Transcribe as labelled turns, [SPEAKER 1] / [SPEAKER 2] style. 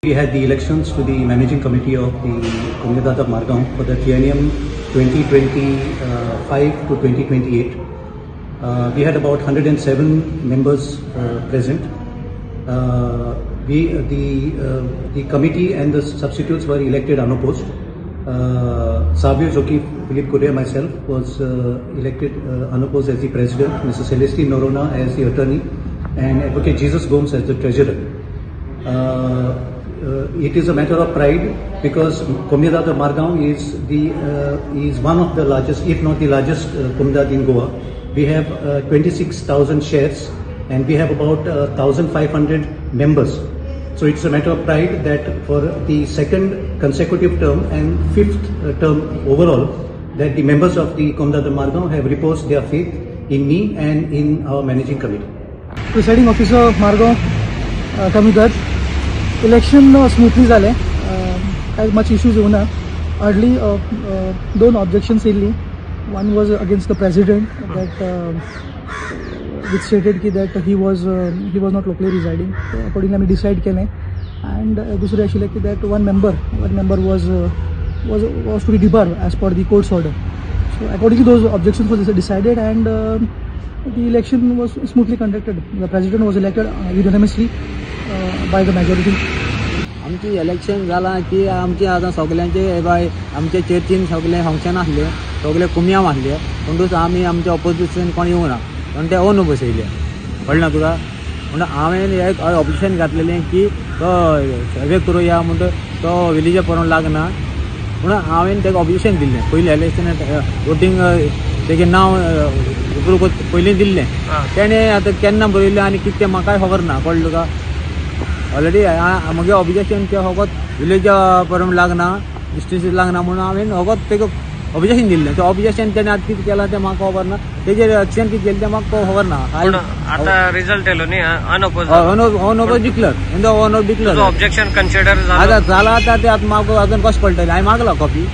[SPEAKER 1] We had the elections to the managing committee of the Kumyadata Margaon for the triennium 2025 to 2028. We had about 107 members present. The committee and the substitutes were elected unopposed. Savio Joki Philip Korea, myself, was elected unopposed as the president, Mr. Celestine Norona as the attorney, and Advocate Jesus Gomes as the treasurer. It is a matter of pride because Kumyadata Margaon is one of the largest, if not the largest, Kumyadata in Goa. We have 26,000 shares and we have about 1,500 members. So it's a matter of pride that for the second consecutive term and fifth term overall, that the members of the Kumyadata Margaon have reposed their faith in me and in our managing committee.
[SPEAKER 2] Presiding officer Margaon Kumyadata. Election smoothly झाले. काही much issues येऊ ना. Hardly दोन objections येयली. One was against the president that which stated that he was not locally residing. So accordingly, we decide केले. And दूसरी actually that one member was to be debarred as per the court's order. So according to those objections was decided, and the election was smoothly conducted. The president was elected unanimously by the majority.
[SPEAKER 3] आमची election जाला की आमचे आता सगळ्यांचे bye आमचे चर्चीन सगळे function आसले सगळे कुमिया मारले पण आमी आमचे ऑपोजिशन कोण येवंक ना पण ते ओन बसयले कळना तुका म्हणजे हांवें एक ऑब्जेक्शन घातलेलें की तो सर्वे करूया म्हणून तो विलेजा परोन लागना म्हणून हांवें तेका ऑब्जेक्शन दिल्लें पयलीं इलेक्शनाक वोटींग तेगे नांव पयलीं दिल्लें तेणें आतां केन्ना बरयलें आनी कितें तें म्हाकाय खबर ना कळ्ळें तुका ऑलरेडी म्हगे ऑब्जेक्शन ते फकत विलेजा पर्यंत लागना डिस्टन्सीस लागना म्हणून हांवें फकत तेका ऑब्जेक्शन दिल्लें तें ऑब्जेक्शन तेणें आतां कितें केलां तें म्हाका खबर ना तेजेर एक्शन कितें केलें तें म्हाका खबर ना
[SPEAKER 4] आतां रिजल्ट येयलो न्ही अनऑपोज
[SPEAKER 3] डिक्लेअर ऑब्जेक्शन
[SPEAKER 4] कन्सिडर
[SPEAKER 3] आतां जाला आतां तें आतां म्हाका अजून कशें कळटलें हांवें मागला कॉपी